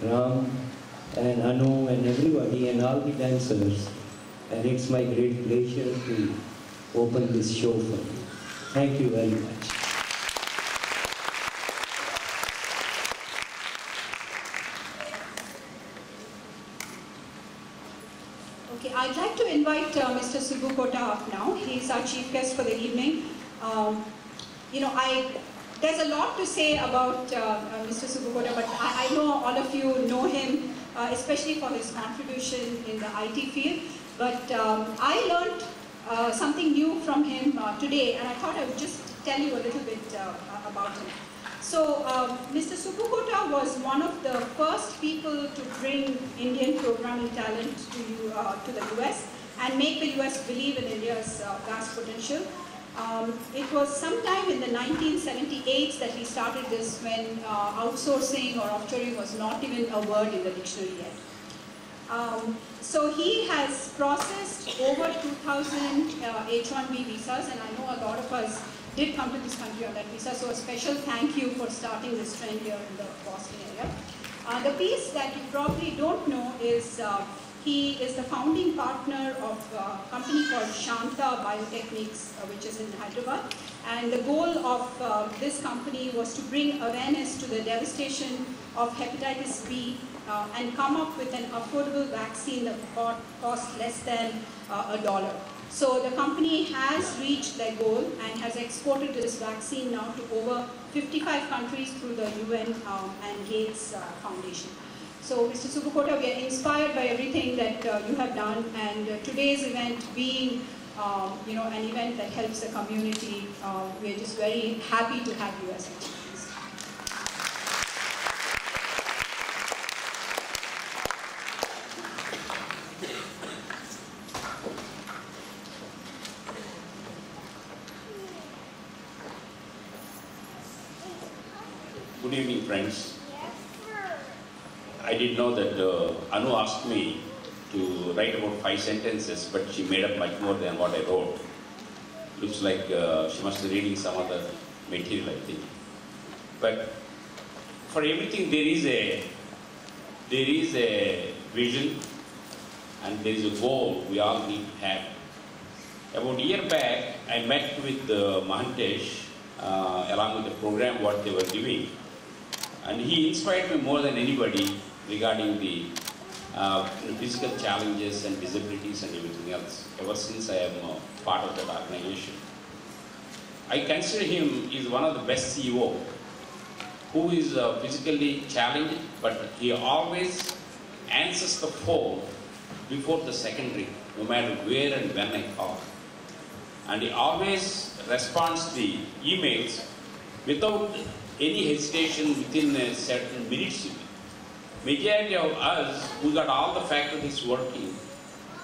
Ram and Anu and everybody and all the dancers. And it's my great pleasure to open this show for you. Thank you very much. Okay, I'd like to invite Mr. Subbu Kota up now. He's our chief guest for the evening. There's a lot to say about Mr. Subbu Kota, but I know all of you know him, especially for his contribution in the IT field. But I learned something new from him today, and I thought I would just tell you a little bit about him. So, Mr. Subbu Kota was one of the first people to bring Indian programming talent to the US and make the US believe in India's vast potential. It was sometime in the 1978s that he started this, when outsourcing or offshoring was not even a word in the dictionary yet. So he has processed over 2,000 H-1B visas, and I know a lot of us did come to this country on that visa, so a special thank you for starting this trend here in the Boston area. The piece that you probably don't know is he is the founding partner of a company called Shanta Biotechnics, which is in Hyderabad. And the goal of this company was to bring awareness to the devastation of hepatitis B and come up with an affordable vaccine that cost less than $1. So the company has reached their goal and has exported this vaccine now to over 55 countries through the UN and Gates Foundation. So, Mr. Subbu Kota, we are inspired by everything that you have done, and today's event being, an event that helps the community, we are just very happy to have you as a chief. Good evening, friends. I didn't know that Anu asked me to write about 5 sentences, but she made up much more than what I wrote. Looks like she must be reading some other material, I think. But for everything there is a vision and there is a goal we all need to have. About a year back, I met with Mahantesh along with the program what they were giving, and he inspired me more than anybody regarding the physical challenges and disabilities and everything else, ever since I am part of that organization. I consider him as one of the best CEO who is physically challenged, but he always answers the phone before the secondary, no matter where and when I call. And he always responds to the emails without any hesitation within a certain minutes. Majority of us who got all the faculties working,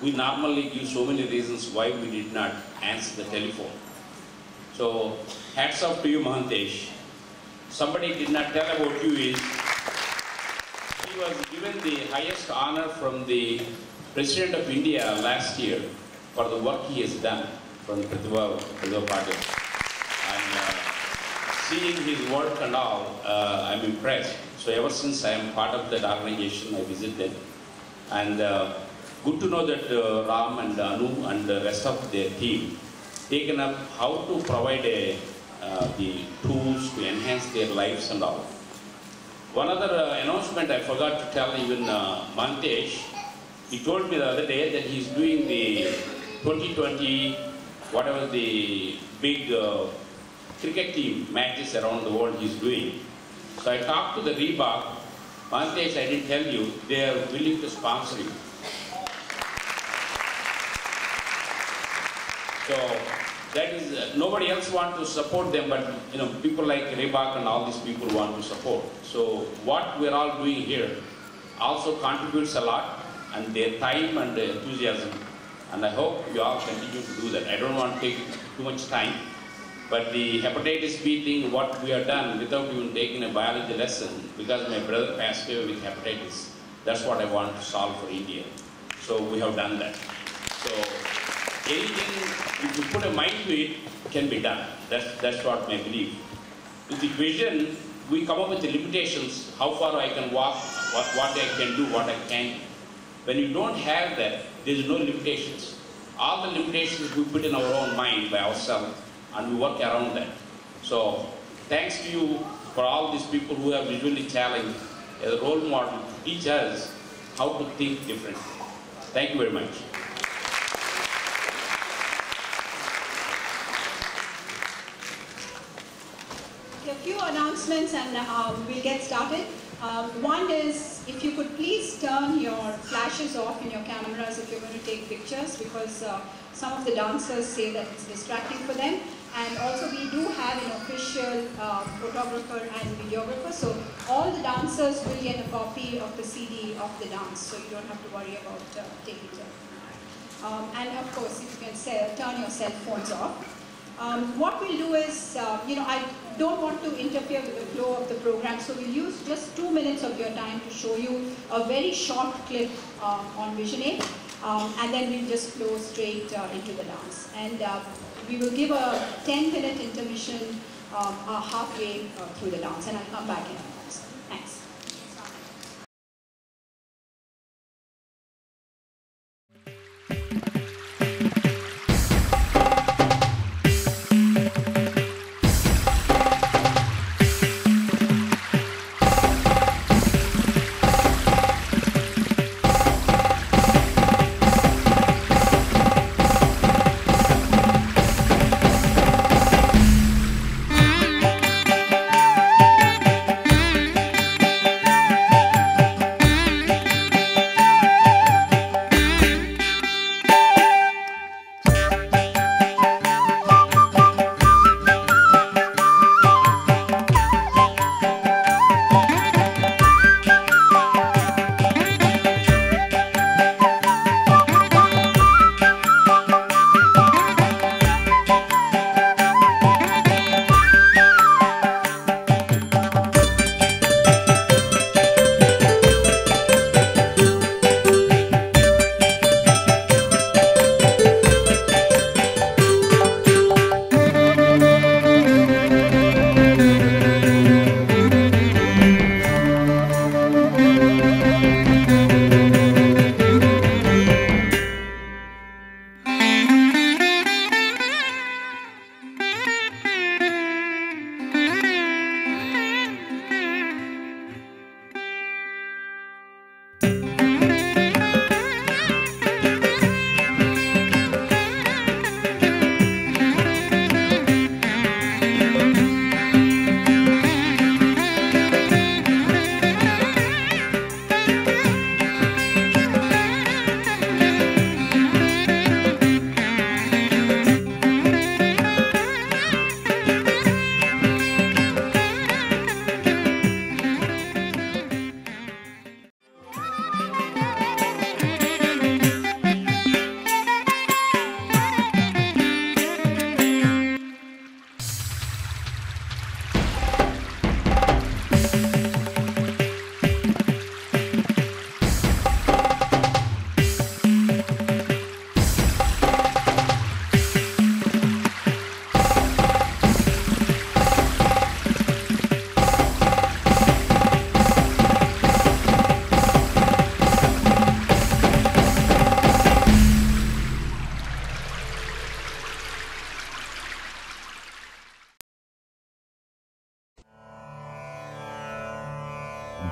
we normally give so many reasons why we did not answer the telephone. So, hats off to you, Mahantesh. Somebody did not tell about you is, he was given the highest honor from the President of India last year for the work he has done from Pratibha Patil. And seeing his work and all, I'm impressed. So ever since I am part of that organization, I visit them. And good to know that Ram and Anu and the rest of their team taken up how to provide the tools to enhance their lives and all. One other announcement I forgot to tell even Mantesh. He told me the other day that he's doing the 2020, whatever the big cricket team matches around the world he's doing. So I talked to the Reebok. Mantesh, I didn't tell you, they are willing to sponsor you. So that is, nobody else wants to support them, but people like Reebok and all these people want to support. So what we're all doing here also contributes a lot, and their time and their enthusiasm. And I hope you all continue to do that. I don't want to take too much time. But the hepatitis B thing, what we have done without even taking a biology lesson, because my brother passed away with hepatitis, that's what I want to solve for India. So we have done that. So anything, if you put a mind to it, can be done. That's what my belief. With the vision, we come up with the limitations, how far I can walk what I can do, what I can't do. When you don't have that, there is no limitations. All the limitations we put in our own mind by ourselves, and we work around that. So, thanks to you for all these people who are visually challenged as a role model to teach us how to think differently. Thank you very much. A few announcements and we'll get started. One is, if you could please turn your flashes off in your cameras if you're going to take pictures, because some of the dancers say that it's distracting for them. And also we do have an official photographer and videographer, so all the dancers will get a copy of the CD of the dance, so you don't have to worry about taking it. And of course, if you can turn your cell phones off. What we'll do is, I don't want to interfere with the flow of the program, so we'll use just 2 minutes of your time to show you a very short clip on Vision 8, and then we'll just flow straight into the dance. And we will give a 10-minute intermission halfway through the dance, and I'll come back in a moment. Thanks.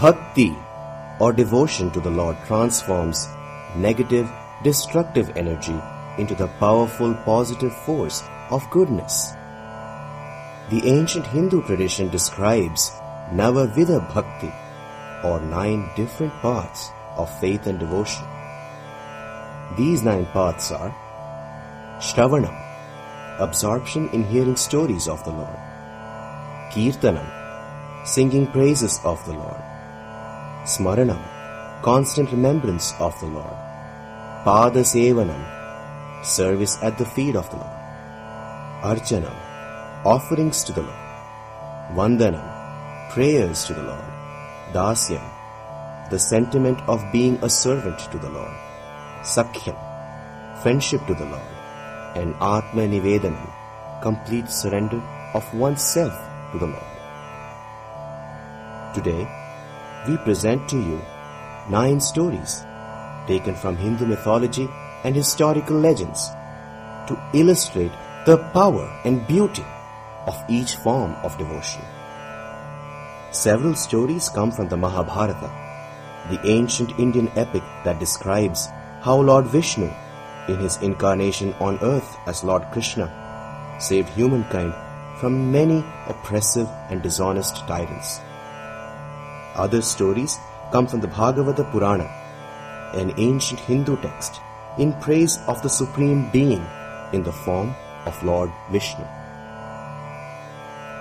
Bhakti or devotion to the Lord transforms negative, destructive energy into the powerful positive force of goodness. The ancient Hindu tradition describes Nava Vidha Bhakti, or 9 different paths of faith and devotion. These 9 paths are Shravanam, absorption in hearing stories of the Lord; Kirtanam, singing praises of the Lord; Smaranam, constant remembrance of the Lord; Pada Sevanam, service at the feet of the Lord; Archanam, offerings to the Lord; Vandanam, prayers to the Lord; Dasyam, the sentiment of being a servant to the Lord; Sakhyam, friendship to the Lord; and Atma Nivedanam, complete surrender of oneself to the Lord. Today, we present to you 9 stories taken from Hindu mythology and historical legends to illustrate the power and beauty of each form of devotion. Several stories come from the Mahabharata, the ancient Indian epic that describes how Lord Vishnu, in his incarnation on earth as Lord Krishna, saved humankind from many oppressive and dishonest tyrants. Other stories come from the Bhagavata Purana, an ancient Hindu text in praise of the Supreme Being in the form of Lord Vishnu.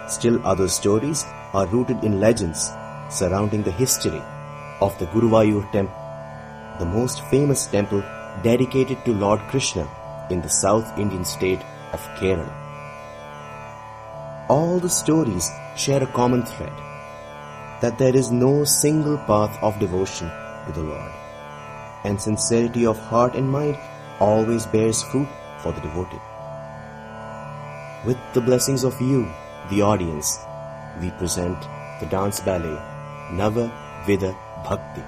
Still other stories are rooted in legends surrounding the history of the Guruvayur temple, the most famous temple dedicated to Lord Krishna in the South Indian state of Kerala. All the stories share a common thread, that there is no single path of devotion to the Lord, and sincerity of heart and mind always bears fruit for the devotee. With the blessings of you, the audience, we present the dance ballet Nava Vidha Bhakti.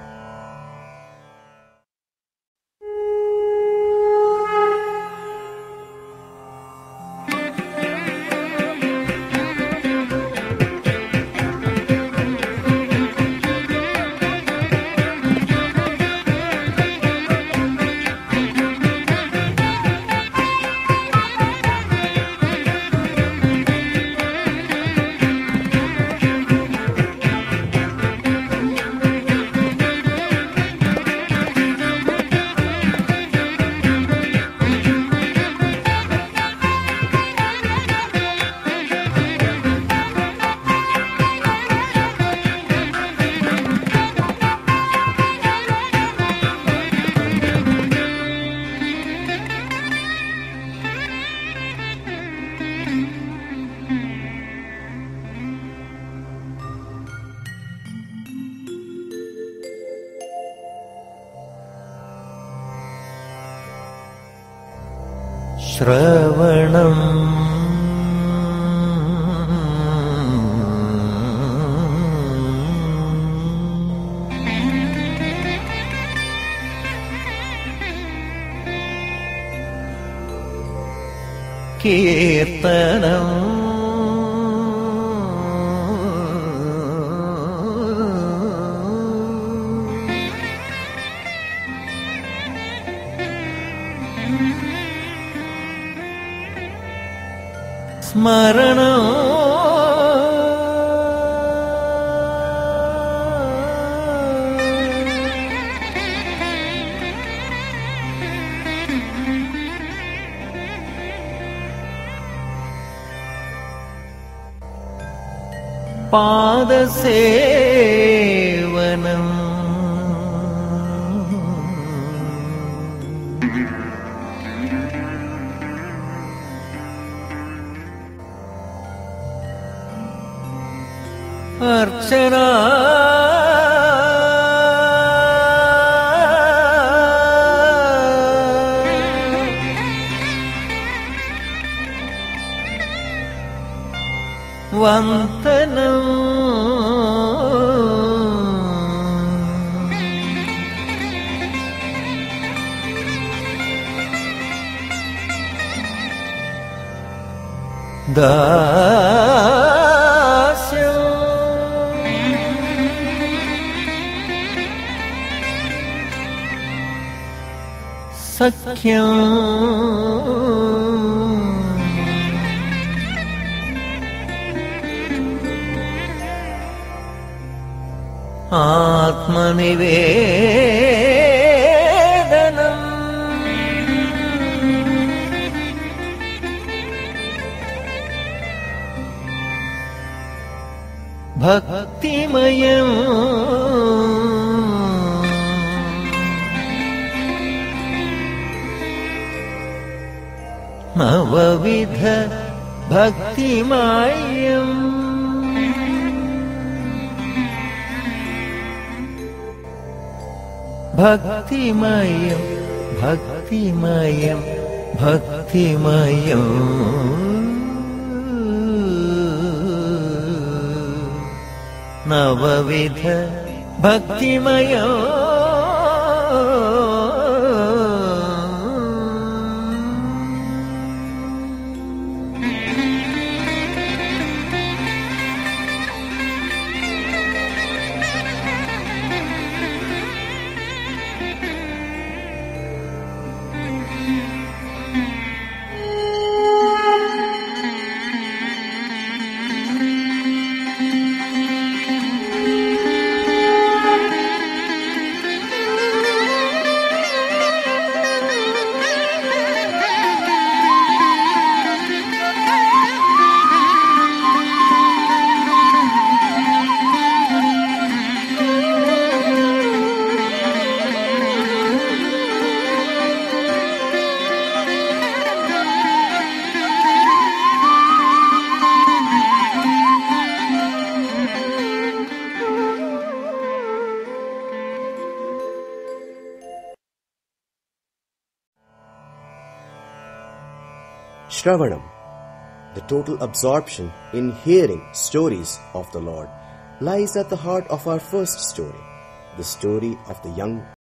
Shravanam Kirtanam Smaranam Padasevanam Archana Vantanam Dasyam Sakhyam Atmanivedanam Bhaktimayam Nava Vidha Bhaktimayam Bhaktimayam Bhaktimayam Bhaktimayam Nava Vidha भक्तिमयम् Shravanam, the total absorption in hearing stories of the Lord, lies at the heart of our first story, the story of the young